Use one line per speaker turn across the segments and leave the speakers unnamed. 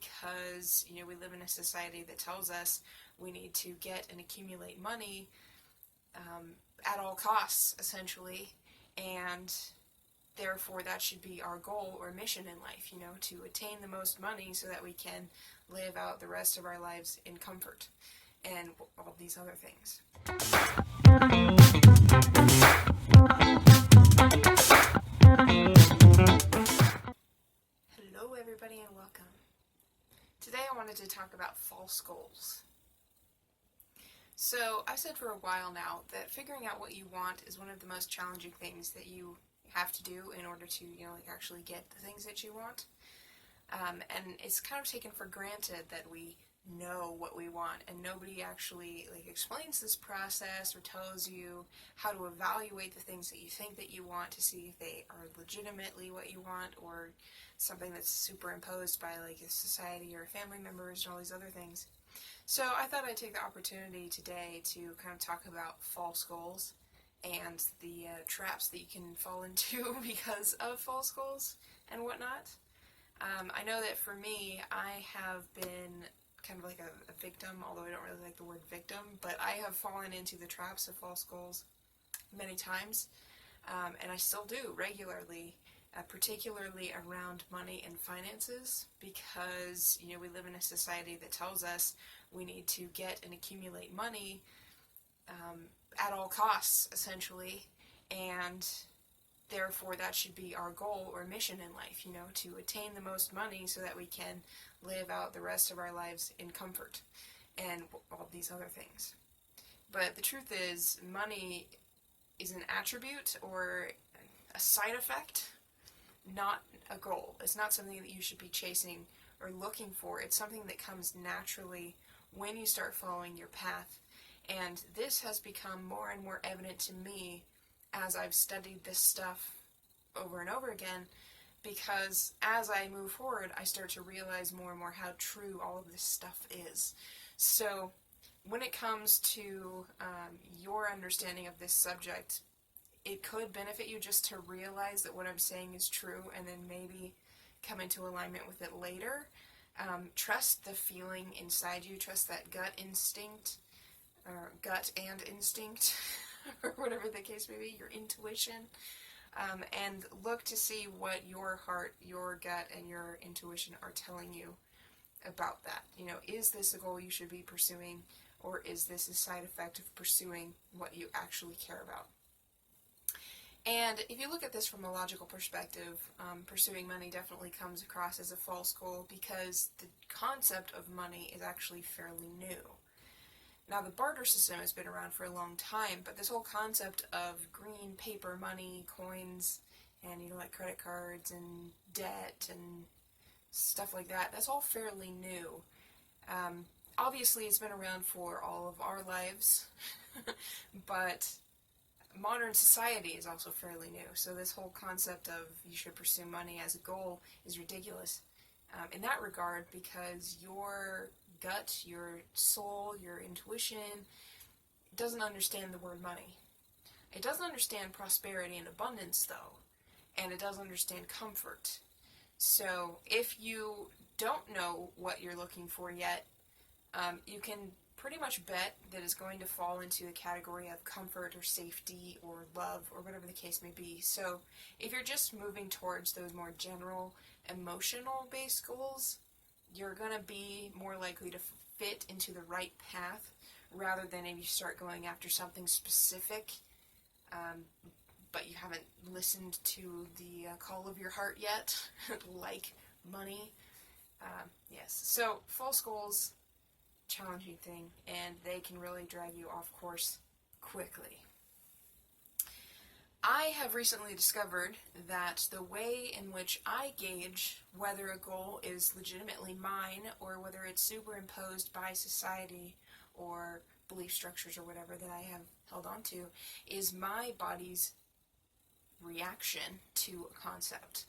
because, we live in a society that tells us we need to get and accumulate money at all costs, essentially, and therefore that should be our goal or mission in life, to attain the most money so that we can live out the rest of our lives in comfort and all these other things. Hello everybody and welcome. Today I wanted to talk about false goals. So I've said for a while now that figuring out what you want is one of the most challenging things that you have to do in order to, actually get the things that you want. And it's kind of taken for granted that we know what we want, and nobody actually explains this process or tells you how to evaluate the things that you think that you want to see if they are legitimately what you want or something that's superimposed by a society or family members and all these other things. So I thought I'd take the opportunity today to kind of talk about false goals and the traps that you can fall into because of false goals and whatnot. I know that for me, I have been kind of like a victim, although I don't really like the word victim, but I have fallen into the traps of false goals many times, and I still do regularly, particularly around money and finances, because, we live in a society that tells us we need to get and accumulate money at all costs, essentially, and therefore that should be our goal or mission in life, to attain the most money so that we can live out the rest of our lives in comfort and all these other things. But the truth is, money is an attribute or a side effect, not a goal. It's not something that you should be chasing or looking for. It's something that comes naturally when you start following your path. And this has become more and more evident to me as I've studied this stuff over and over again, because as I move forward, I start to realize more and more how true all of this stuff is. So when it comes to your understanding of this subject, it could benefit you just to realize that what I'm saying is true and then maybe come into alignment with it later. Trust the feeling inside you, trust that gut instinct, or gut and instinct, or whatever the case may be, your intuition, and look to see what your heart, your gut, and your intuition are telling you about that. Is this a goal you should be pursuing, or is this a side effect of pursuing what you actually care about? And if you look at this from a logical perspective, pursuing money definitely comes across as a false goal because the concept of money is actually fairly new. Now, the barter system has been around for a long time, but this whole concept of green paper money, coins, and, credit cards and debt and stuff like that, that's all fairly new. Obviously, it's been around for all of our lives, but modern society is also fairly new. So this whole concept of you should pursue money as a goal is ridiculous in that regard, because your gut, your soul, your intuition doesn't understand the word money. It doesn't understand prosperity and abundance, though, and it does understand comfort. So if you don't know what you're looking for yet, you can pretty much bet that it's going to fall into the category of comfort or safety or love or whatever the case may be. So if you're just moving towards those more general emotional-based goals, you're going to be more likely to fit into the right path rather than if you start going after something specific, but you haven't listened to the call of your heart yet, like money. Yes, so false goals, challenging thing, and they can really drag you off course quickly. I have recently discovered that the way in which I gauge whether a goal is legitimately mine or whether it's superimposed by society or belief structures or whatever that I have held on to is my body's reaction to a concept.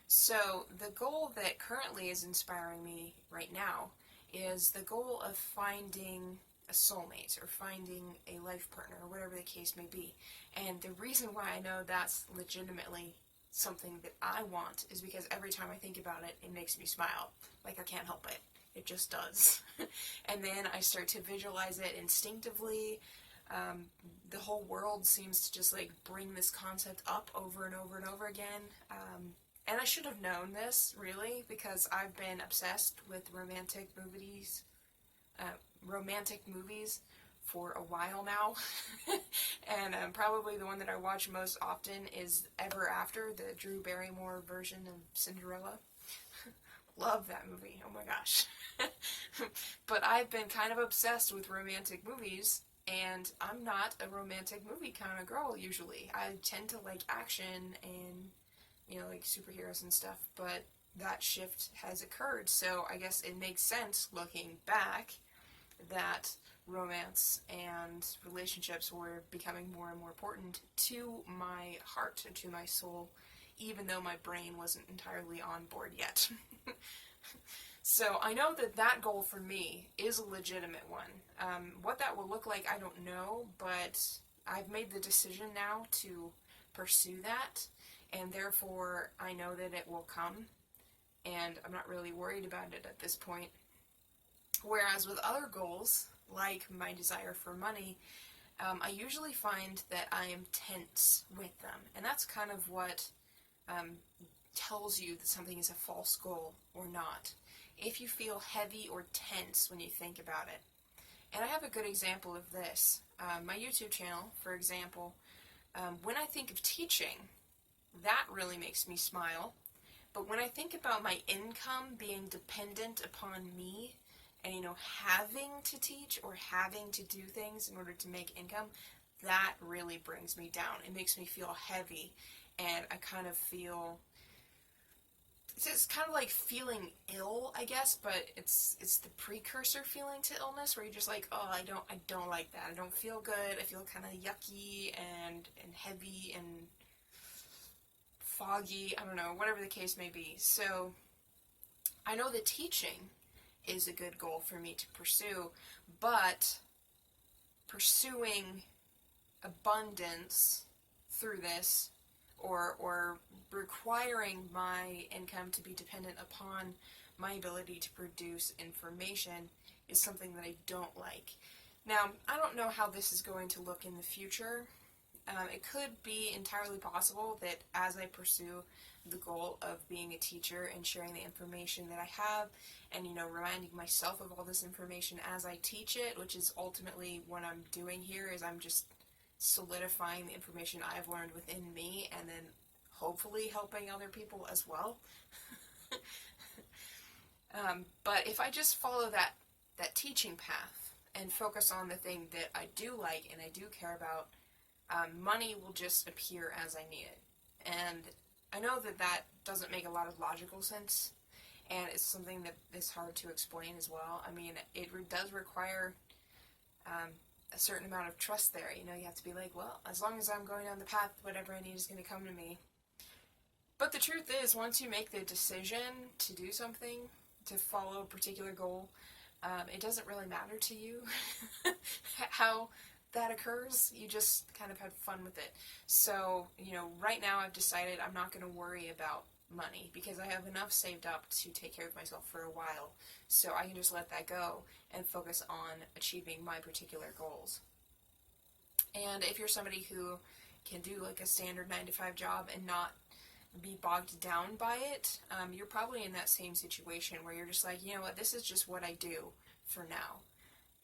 So the goal that currently is inspiring me right now is the goal of finding a soulmate or finding a life partner or whatever the case may be. And the reason why I know that's legitimately something that I want is because every time I think about it, it makes me smile. Like, I can't help it. It just does. And then I start to visualize it instinctively. The whole world seems to just like bring this concept up over and over and over again. And I should have known this, really, because I've been obsessed with romantic movies for a while now. And probably the one that I watch most often is Ever After, the Drew Barrymore version of Cinderella. Love that movie, oh my gosh. But I've been kind of obsessed with romantic movies, and I'm not a romantic movie kind of girl usually. I tend to like action and, you know, like superheroes and stuff, but that shift has occurred, so I guess it makes sense looking back that romance and relationships were becoming more and more important to my heart and to my soul, even though my brain wasn't entirely on board yet. So I know that that goal for me is a legitimate one. What that will look like, I don't know, but I've made the decision now to pursue that, and therefore I know that it will come, and I'm not really worried about it at this point. Whereas with other goals, like my desire for money, I usually find that I am tense with them, and that's kind of what tells you that something is a false goal or not. If you feel heavy or tense when you think about it. And I have a good example of this. My YouTube channel, for example, when I think of teaching, that really makes me smile. But when I think about my income being dependent upon me, and, you know, having to teach or having to do things in order to make income, that really brings me down. It makes me feel heavy, and I kind of feel, it's kind of like feeling ill, I guess, but it's the precursor feeling to illness, where you're just like, oh, I don't like that. I don't feel good. I feel kind of yucky and heavy and foggy. I don't know, whatever the case may be. So I know that teaching is a good goal for me to pursue, but pursuing abundance through this, or requiring my income to be dependent upon my ability to produce information, is something that I don't like. Now, I don't know how this is going to look in the future. It could be entirely possible that as I pursue the goal of being a teacher and sharing the information that I have, and, you know, reminding myself of all this information as I teach it, which is ultimately what I'm doing here, is I'm just solidifying the information I've learned within me, and then hopefully helping other people as well. But if I just follow that teaching path and focus on the thing that I do like and I do care about, money will just appear as I need it. And I know that that doesn't make a lot of logical sense, and it's something that is hard to explain as well. I mean, it does require a certain amount of trust there. You know, you have to be like, well, as long as I'm going down the path, whatever I need is going to come to me. But the truth is, once you make the decision to do something, to follow a particular goal, it doesn't really matter to you how that occurs. You just kind of had fun with it. So, you know, right now I've decided I'm not going to worry about money, because I have enough saved up to take care of myself for a while. So I can just let that go and focus on achieving my particular goals. And if you're somebody who can do like a standard 9-to-5 job and not be bogged down by it, you're probably in that same situation where you're just like, you know what, this is just what I do for now.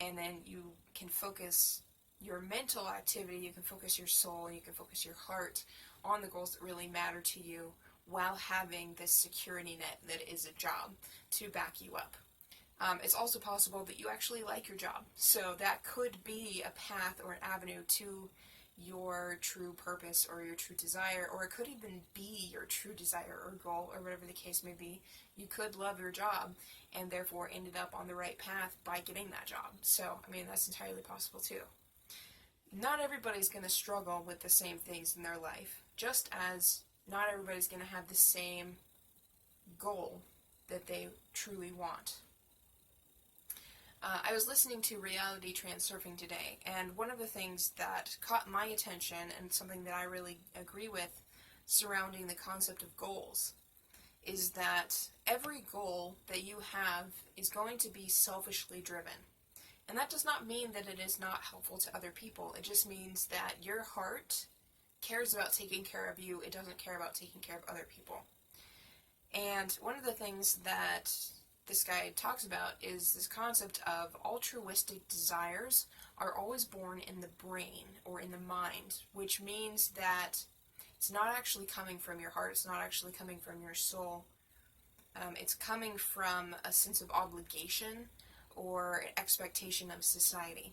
And then you can focus your mental activity, you can focus your soul, you can focus your heart on the goals that really matter to you, while having this security net that is a job to back you up. It's also possible that you actually like your job, so that could be a path or an avenue to your true purpose or your true desire, or it could even be your true desire or goal, or whatever the case may be. You could love your job and therefore ended up on the right path by getting that job. So, I mean, that's entirely possible too. Not everybody's going to struggle with the same things in their life, just as not everybody's going to have the same goal that they truly want. I was listening to Reality Transurfing today, and one of the things that caught my attention, and something that I really agree with, surrounding the concept of goals is that every goal that you have is going to be selfishly driven. And that does not mean that it is not helpful to other people. It just means that your heart cares about taking care of you. It doesn't care about taking care of other people. And one of the things that this guy talks about is this concept of altruistic desires are always born in the brain or in the mind, which means that it's not actually coming from your heart, it's not actually coming from your soul. It's coming from a sense of obligation or an expectation of society,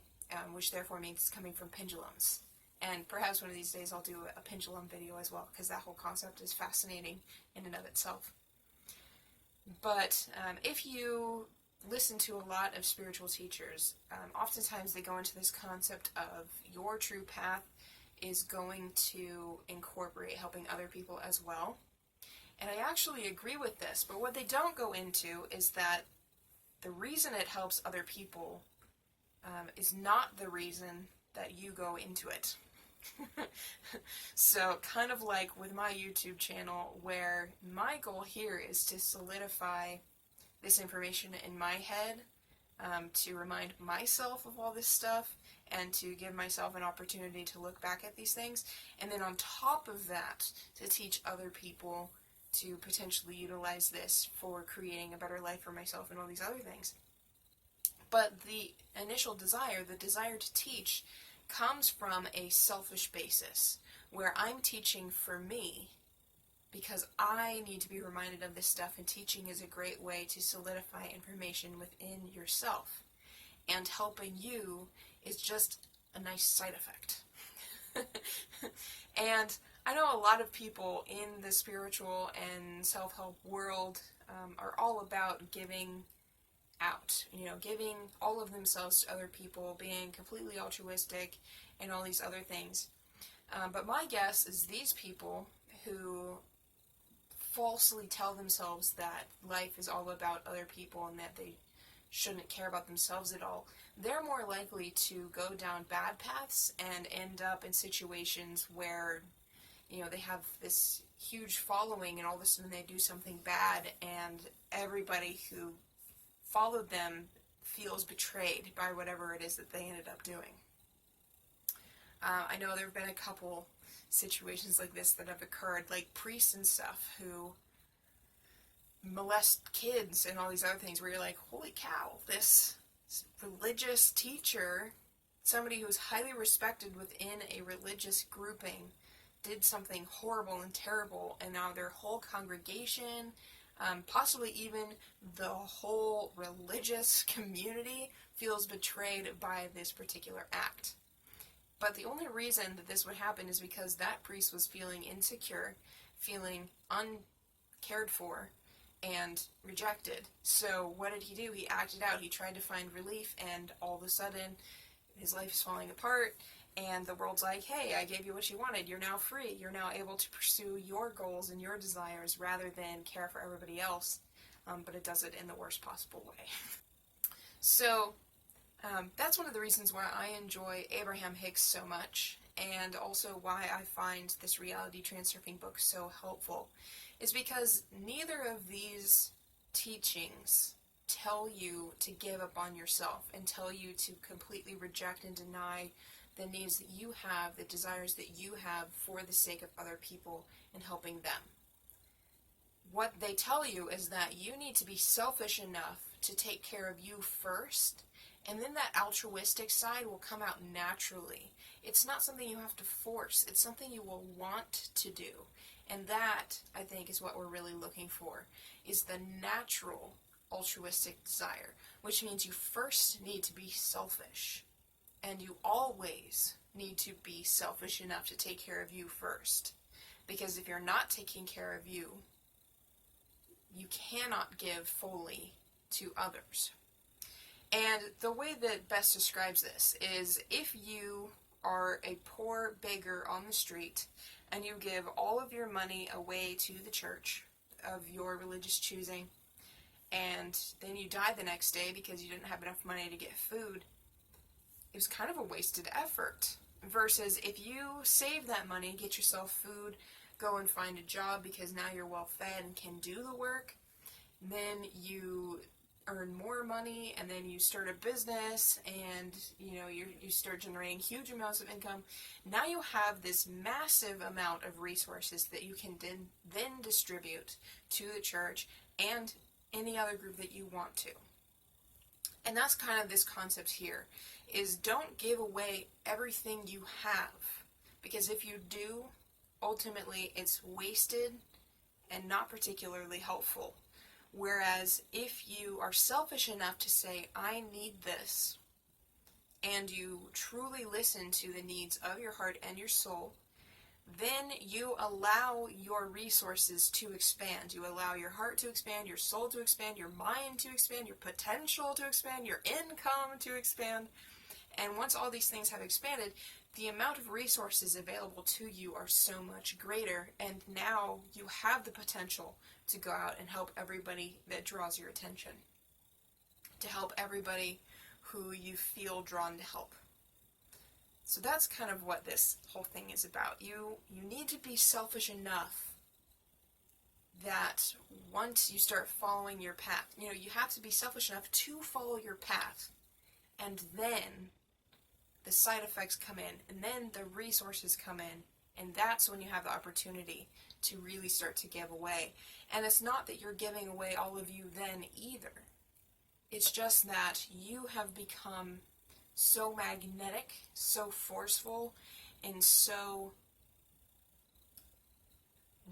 which therefore means it's coming from pendulums. And perhaps one of these days I'll do a pendulum video as well, because that whole concept is fascinating in and of itself. But if you listen to a lot of spiritual teachers, oftentimes they go into this concept of your true path is going to incorporate helping other people as well. And I actually agree with this, but what they don't go into is that the reason it helps other people is not the reason that you go into it. So kind of like with my YouTube channel, where my goal here is to solidify this information in my head, to remind myself of all this stuff, and to give myself an opportunity to look back at these things, and then on top of that, to teach other people to potentially utilize this for creating a better life for myself and all these other things. But the initial desire, the desire to teach, comes from a selfish basis, where I'm teaching for me because I need to be reminded of this stuff, and teaching is a great way to solidify information within yourself. And helping you is just a nice side effect. And I know a lot of people in the spiritual and self-help world are all about giving out, giving all of themselves to other people, being completely altruistic, and all these other things. But my guess is these people who falsely tell themselves that life is all about other people and that they shouldn't care about themselves at all, they're more likely to go down bad paths and end up in situations where, they have this huge following, and all of a sudden they do something bad, and everybody who followed them feels betrayed by whatever it is that they ended up doing. I know there have been a couple situations like this that have occurred, like priests and stuff who molest kids and all these other things, where you're like, holy cow, this religious teacher, somebody who's highly respected within a religious grouping, did something horrible and terrible, and now their whole congregation, possibly even the whole religious community, feels betrayed by this particular act. But the only reason that this would happen is because that priest was feeling insecure, feeling uncared for, and rejected. So what did he do? He acted out. He tried to find relief, and all of a sudden his life is falling apart, and the world's like, hey, I gave you what you wanted. You're now free. You're now able to pursue your goals and your desires rather than care for everybody else. But it does it in the worst possible way. So that's one of the reasons why I enjoy Abraham Hicks so much, and also why I find this reality transurfing book so helpful, is because neither of these teachings tell you to give up on yourself and tell you to completely reject and deny the needs that you have, the desires that you have for the sake of other people and helping them. What they tell you is that you need to be selfish enough to take care of you first, and then that altruistic side will come out naturally. It's not something you have to force. It's something you will want to do. And that, I think, is what we're really looking for, is the natural altruistic desire, which means you first need to be selfish. And you always need to be selfish enough to take care of you first. Because if you're not taking care of you, you cannot give fully to others. And the way that best describes this is, if you are a poor beggar on the street and you give all of your money away to the church of your religious choosing, and then you die the next day because you didn't have enough money to get food, it was kind of a wasted effort. Versus if you save that money, get yourself food, go and find a job because now you're well fed and can do the work. Then you earn more money, and then you start a business, and you start generating huge amounts of income. Now you have this massive amount of resources that you can then distribute to the church and any other group that you want to. And that's kind of this concept here, is don't give away everything you have, because if you do, ultimately it's wasted and not particularly helpful. Whereas if you are selfish enough to say, I need this, and you truly listen to the needs of your heart and your soul, then you allow your resources to expand. You allow your heart to expand, your soul to expand, your mind to expand, your potential to expand, your income to expand. And once all these things have expanded, the amount of resources available to you are so much greater, and now you have the potential to go out and help everybody that draws your attention, to help everybody who you feel drawn to help. So that's kind of what this whole thing is about. You need to be selfish enough that once you start following your path, you have to be selfish enough to follow your path, and then the side effects come in, and then the resources come in, and that's when you have the opportunity to really start to give away. And it's not that you're giving away all of you then either. It's just that you have become so magnetic, so forceful, and so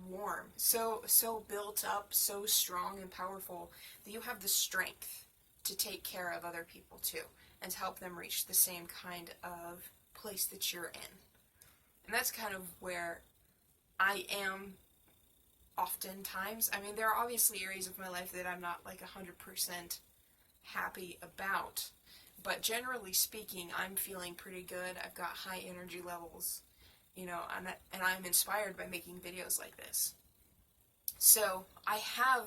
warm, so built up, so strong and powerful, that you have the strength to take care of other people too, and to help them reach the same kind of place that you're in. And that's kind of where I am oftentimes. I mean, there are obviously areas of my life that I'm not like 100% happy about, but generally speaking, I'm feeling pretty good. I've got high energy levels, and I'm inspired by making videos like this. So I have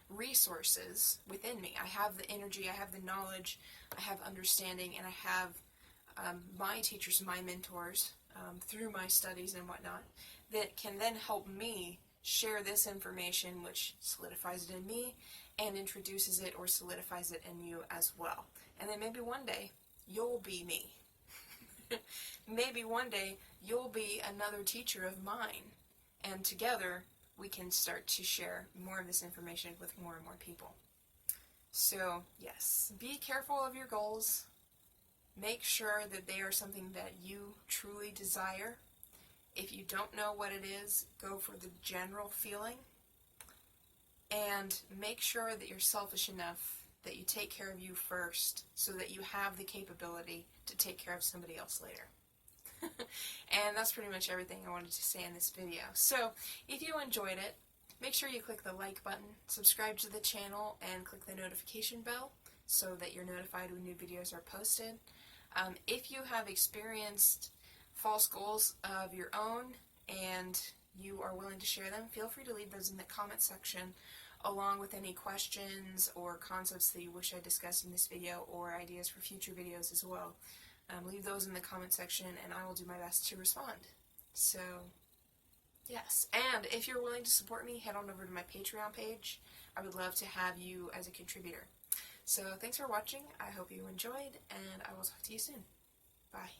resources within me. I have the energy, I have the knowledge, I have understanding, and I have my teachers, my mentors, through my studies and whatnot, that can then help me share this information, which solidifies it in me and introduces it or solidifies it in you as well. And then maybe one day you'll be me. Maybe one day you'll be another teacher of mine, and together we can start to share more of this information with more and more people. So yes, be careful of your goals. Make sure that they are something that you truly desire. If you don't know what it is, go for the general feeling. And make sure that you're selfish enough that you take care of you first, so that you have the capability to take care of somebody else later. And that's pretty much everything I wanted to say in this video. So if you enjoyed it, make sure you click the like button, subscribe to the channel, and click the notification bell so that you're notified when new videos are posted. If you have experienced false goals of your own and you are willing to share them, feel free to leave those in the comment section, along with any questions or concepts that you wish I discussed in this video, or ideas for future videos as well. Leave those in the comment section and I will do my best to respond. So yes, and if you're willing to support me, head on over to my Patreon page. I would love to have you as a contributor. So thanks for watching. I hope you enjoyed, and I will talk to you soon. Bye.